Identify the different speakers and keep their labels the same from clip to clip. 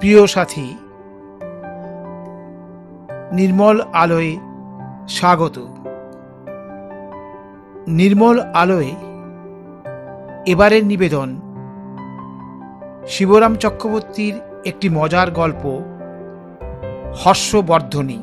Speaker 1: প্রিয় সাথী, নির্মল আলোয় স্বাগত। নির্মল আলোয় এবারের নিবেদন শিবরাম চক্রবর্তীর একটি মজার গল্প, হর্ষবর্ধনী।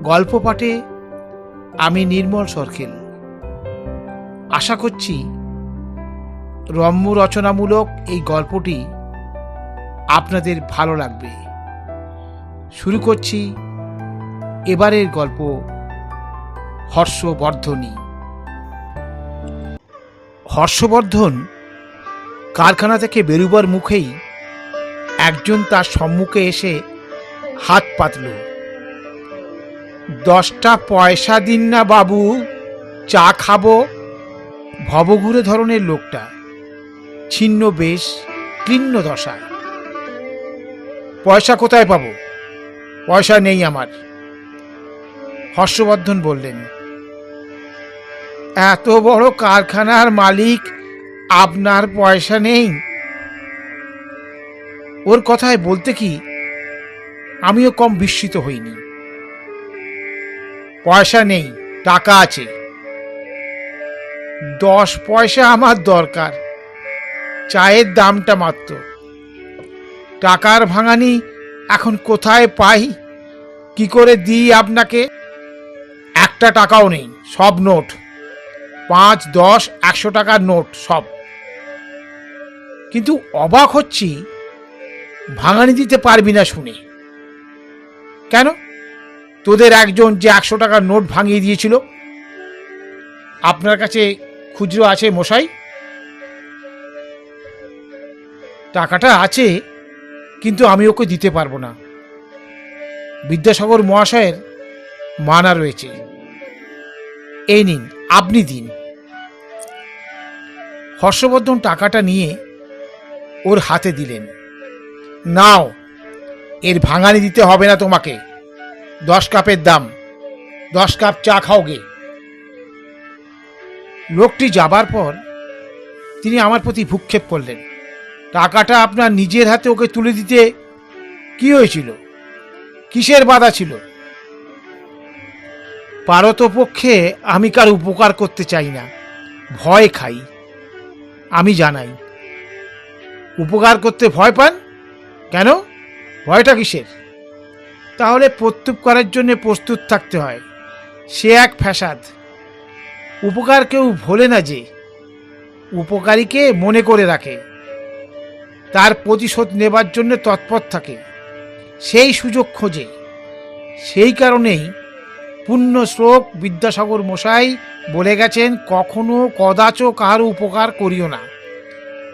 Speaker 1: গল্প পাঠে আমি নির্মল সরকেল। আশা করছি রম্য রচনামূলক এই গল্পটি আপনাদের ভালো লাগবে। শুরু করছি এবারের গল্প, হর্ষবর্ধনী। হর্ষবর্ধন কারখানা থেকে বেরুবার মুখেই একজন তার সম্মুখে এসে হাত পাতল। 10টা পয়সা দিন না বাবু, চা খাবো। ভবঘুরে ধরনের লোকটা, ছিন্ন বেশ, কীর্ণ দশায়। পয়সা কোথায় পাবো? পয়সা নেই আমার। হর্ষবর্ধন বললেন, এত বড় কারখানার মালিক, আপনার পয়সা নেই? ওর কথায় বলতে কি আমিও কম বিস্মিত হইনি। পয়সা নেই, টাকা আছে। 10 পয়সা আমার দরকার, চায়ের দামটা মাত্র। টাকার ভাঙানি এখন কোথায় পাই, কি করে দিই আপনাকে? একটা টাকাও নেই, সব নোট। 5, 10, 100 টাকার নোট সব। কিন্তু অবাক হচ্ছি, ভাঙানি দিতে পারবি না শুনে। কেন? তোদের একজন যে 100 টাকার নোট ভাঙিয়ে দিয়েছিল, আপনার কাছে খুচরো আছে মশাই? টাকাটা আছে, কিন্তু আমি ওকে দিতে পারবো না। বিদ্যাসাগর মহাশয়ের মানা রয়েছে। এই নিন, আপনি দিন। হর্ষবর্ধন টাকাটা নিয়ে ওর হাতে দিলেন। নাও, এর ভাঙানি দিতে হবে না তোমাকে। 10 কাপের দাম, 10 কাপ চা খাও গে। লোকটি যাবার পর তিনি আমার প্রতি ভ্রুক্ষেপ করলেন। টাকাটা আপনার নিজের হাতে ওকে তুলে দিতে কি হয়েছিল? কিসের বাধা ছিল? পারতপক্ষে আমি কার উপকার করতে চাই না, ভয় খাই। আমি জানাই। উপকার করতে ভয় পান কেন? ভয়টা কিসের? তাহলে প্রত্যুপ করার জন্য প্রস্তুত থাকতে হয়, সে এক ফ্যাসাদ। উপকার কেউ ভোলে না, যে উপকারীকে মনে করে রাখে, তার প্রতিশোধ নেবার জন্য তৎপর থাকে, সেই সুযোগ খোঁজে। সেই কারণেই পুণ্যশ্লোক বিদ্যাসাগর মশাই বলে গেছেন, কখনো কদাচ কাহার উপকার করিও না,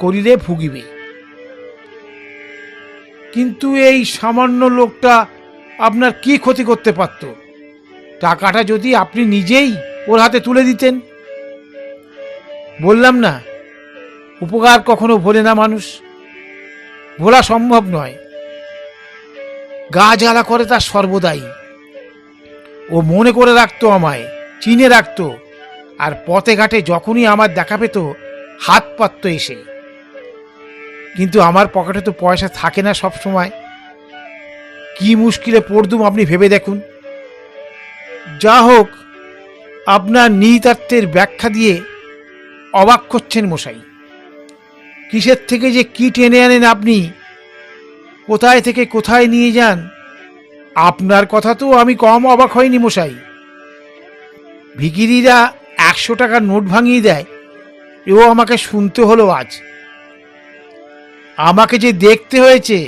Speaker 1: করিলে ভুগিবে। কিন্তু এই সামান্য লোকটা আপনার কি ক্ষতি করতে পারত? টাকাটা যদি আপনি নিজেই ওর হাতে তুলে দিতেন। বললাম না, উপকার কখনো ভোলে না মানুষ। ভোলা সম্ভব নয়। গা জ্বালা করে তার সর্বদাই। ও মনে করে রাখতো, আমায় চিনে রাখতো, আর পথে ঘাটে যখনই আমার দেখা পেত হাত পাততো এসে। কিন্তু আমার পকেটে তো পয়সা থাকে না সব সময়। কি মুশকিলে পড়তুম আপনি ভেবে দেখুন। যা হোক, আপনার নিহিতার্থের ব্যাখ্যা দিয়ে অবাক করছেন মশাই। কিসের থেকে যে কি টেনে আনেন আপনি, কোথায় থেকে কোথায় নিয়ে যান, আপনার কথা তো আমি কম অবাক হইনি মশাই। ভিখিরিরা 100 টাকার নোট ভাঙিয়ে দেয়, এও আমাকে শুনতে হলো আজ। আমাকে যে দেখতে হয়েছে,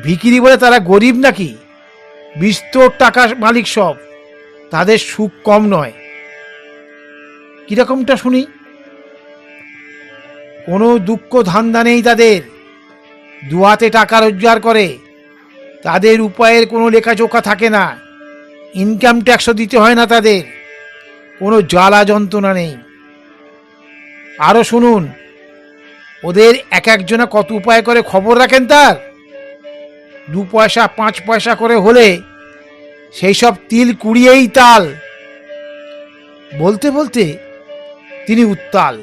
Speaker 1: ভিখিরি বলে তারা গরিব নাকি? বিস্তর টাকার মালিক সব, তাদের সুখ কম নয়। কিরকমটা শুনি? কোনো দুঃখ ধান্দা নেই তাদের, দুহাতে টাকা রোজগার করে। তাদের উপায়ের কোনো লেখাজোখা থাকে না, ইনকাম ট্যাক্সও দিতে হয় না তাদের, কোনো জ্বালা যন্ত্রণা নেই। আরও শুনুন, ওদের এক একজনা কত উপায় করে খবর রাখেন তার। 2 পয়সা 5 পয়সা করে হলে সেই সব তিল কুড়িয়েই তাল। বলতে বলতে তিনি উত্তাল।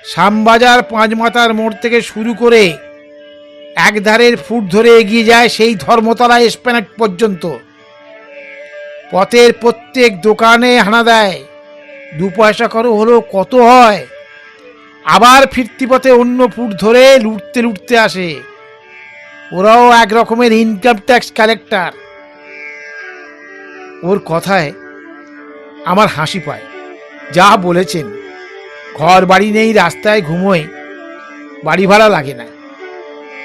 Speaker 1: শ্যামবাজার 5 মাথার মোড় থেকে শুরু করে এক ধারের ফুট ধরে এগিয়ে যায় সেই ধর্মতলা এসপ্ল্যানেড পর্যন্ত। পথের প্রত্যেক দোকানে হানা দেয়, 2 পয়সা করে হলো কত হয়। আবার ফিরতি পথে অন্য ফুট ধরে লুটতে লুটতে আসে। ওরাও এক রকমের ইনকাম ট্যাক্স কালেক্টর। ওর কথায় আমার হাসি পায়। যা বলেছেন, ঘর বাড়ি নেই, রাস্তায় ঘুমোয়, বাড়ি ভাড়া লাগে না,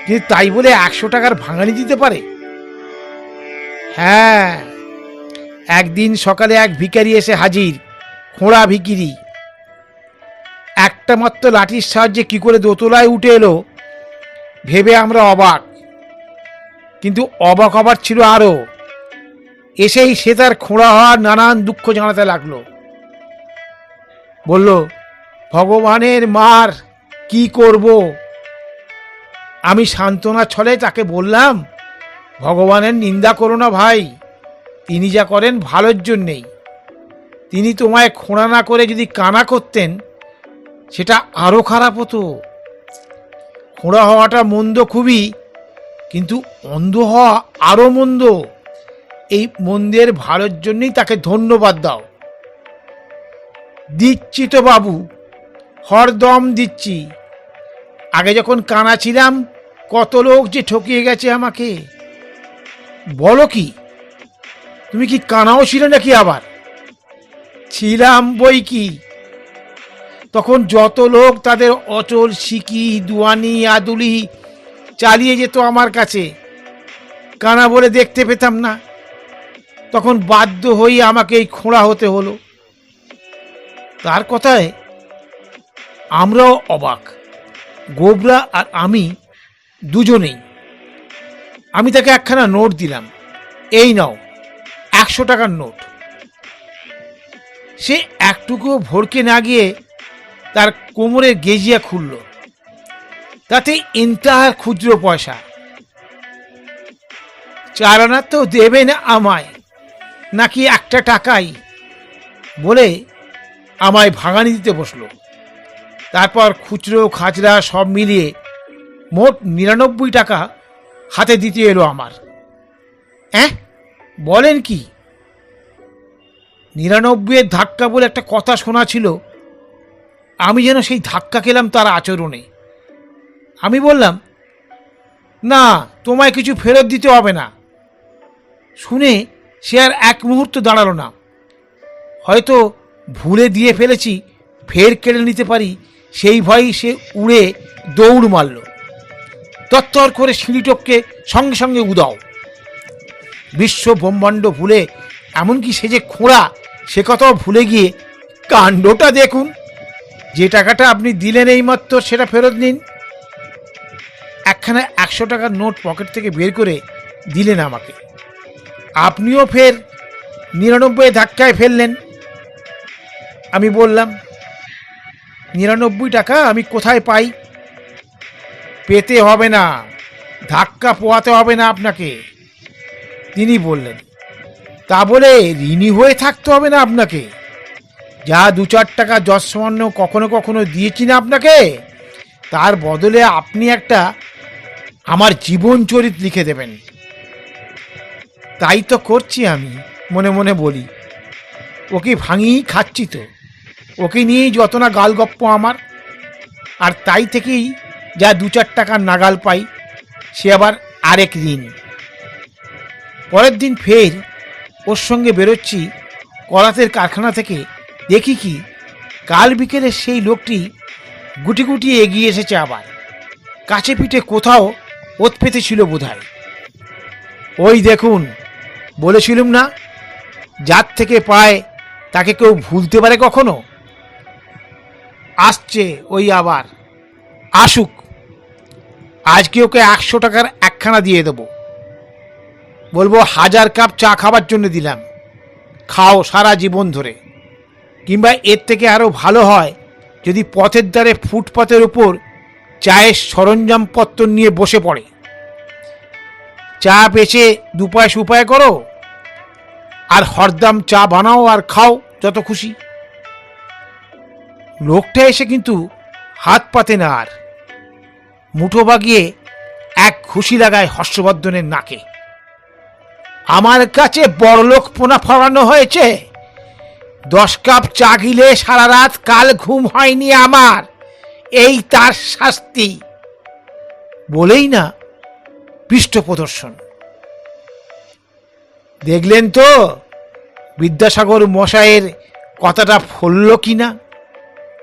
Speaker 1: কিন্তু তাই বলে 100 টাকার ভাঙানি দিতে পারে? হ্যাঁ, একদিন সকালে এক ভিখারি এসে হাজির, খোঁড়া ভিখিরি। একটা মাত্র লাঠির সাহায্যে কি করে দোতলায় উঠে এলো ভেবে আমরা অবাক। কিন্তু অবাক হবার ছিল আরো। এসেই সে তার খোঁড়া হওয়ার নানান দুঃখ জানাতে লাগলো। বলল, ভগবানের মার, কি করব? আমি সান্ত্বনা ছলে তাকে বললাম, ভগবানের নিন্দা করো না ভাই, তিনি যা করেন ভালোর জন্যেই। তিনি তোমায় খোঁড়া না করে যদি কানা করতেন, সেটা আরো খারাপ হতো। খোঁড়া হওয়াটা মন্দ খুবই, কিন্তু অন্ধ হওয়া আরো মন্দ। এই মন্দের ভালোর জন্যই তাকে ধন্যবাদ দাও। দিচ্ছি তো বাবু, হরদম দিচ্ছি। আগে যখন কানা ছিলাম কত লোক যে ঠকিয়ে গেছে আমাকে। বলো কি, তুমি কি কানাও ছিলে নাকি? আবার ছিলাম বই কি। তখন যত লোক তাদের অচল সিকি, দুয়ানি, আদুলি চালিয়ে যেত আমার কাছে, কানা বলে দেখতে পেতাম না। তখন বাধ্য হয়ে আমাকে এই খোঁড়া হতে হলো। তার কথায় আমরাও অবাক, গোবরা আর আমি দুজনেই। আমি তাকে একখানা নোট দিলাম, এই নাও 100 টাকার নোট। সে একটুকু ভরকে না গিয়ে তার কোমরের গেজিয়া খুলল, তাতে ইন্তাহার খুচরো পয়সা। 4 আনা তো দেবে না আমায়, নাকি 1 টাকাই? বলে আমায় ভাঙানি দিতে বসলো। তারপর খুচরো খাজরা সব মিলিয়ে মোট 99 টাকা হাতে দিতে এলো আমার। বলেন কি? 99-এর ধাক্কা বলে একটা কথা শোনা ছিল, আমি যেন সেই ধাক্কা খেলাম তার আচরণে। আমি বললাম, না, তোমায় কিছু ফেরত দিতে হবে না। শুনে সে আর এক মুহূর্ত দাঁড়ালো না। হয়তো ভুলে দিয়ে ফেলেছি, ফের কেড়ে নিতে পারি, সেই ভয়েই সে উড়ে দৌড় মারল। তত্তর করে সিঁড়ি টপকে সঙ্গে সঙ্গে উদাও। বিশ্ব ব্রহ্মাণ্ড ভুলে, এমনকি সে যে খোঁড়া সে কথাও ভুলে গিয়ে কাণ্ডটা দেখুন। যে টাকাটা আপনি দিলেন এইমাত্র, সেটা ফেরত নিন। একখানা 100 টাকার নোট পকেট থেকে বের করে দিলেন আমাকে। আপনিও ফের 99 ধাক্কায় ফেললেন। আমি বললাম, 99 টাকা আমি কোথায় পাই? পেতে হবে না, ধাক্কা পোয়াতে হবে না আপনাকে। তিনি বললেন, তা বলে ঋণী হয়ে থাকতে হবে না আপনাকে। যা 2-4 টাকা যৎসামান্য কখনো কখনো দিয়েছি না আপনাকে, তার বদলে আপনি একটা আমার জীবন চরিত লিখে দেবেন। তাই তো করছি আমি, মনে মনে বলি। ওকে ভাঙিয়েই খাচ্ছি তো, ওকে নিয়েই যত না গালগপ্প আমার। আর তাই থেকেই যা 2-4 টাকার নাগাল পাই, সে আবার আরেক ঋণ। পরের দিন ফের ওর সঙ্গে বেরোচ্ছি কলাতের কারখানা থেকে। দেখি কি, কাল বিকেলে সেই লোকটি গুটি গুটি এগিয়ে এসেছে আবার। কাছে পিঠে কোথাও ওত পেতে ছিল বোধহয়। ওই দেখুন, বলেছিলুম না, যার থেকে পায় তাকে কেউ ভুলতে পারে কখনো? আসছে ওই আবার। আসুক, আজকে ওকে 100 টাকার একখানা দিয়ে দেবো। বলবো 1000 কাপ চা খাবার জন্য দিলাম, খাও সারা জীবন ধরে। কিংবা এর থেকে আরও ভালো হয় যদি পথের ধারে ফুটপাতের উপর চায়ের সরঞ্জামপত্র নিয়ে বসে পড়ে। চা বেচে 2 পয়সা উপায় করো, আর হরদম চা বানাও আর খাও যত খুশি। লোকটা এসে কিন্তু হাত পাতে না, আর মুঠো বাগিয়ে এক খুশি লাগায় হর্ষবর্ধনের নাকে। আমার কাছে বড়লোকপনা ফলানো হয়েছে, 10 কাপ চা গিলে সারা রাত কাল ঘুম হয়নি আমার, এই তার শাস্তি। বলেই না পৃষ্ঠ প্রদর্শন। দেখলেন তো বিদ্যাসাগর মশাইয়ের কথাটা ফলল কিনা?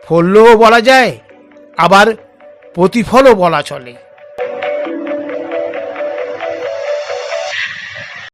Speaker 1: ফললও বলা যায়, আবার প্রতিফলও বলা চলে।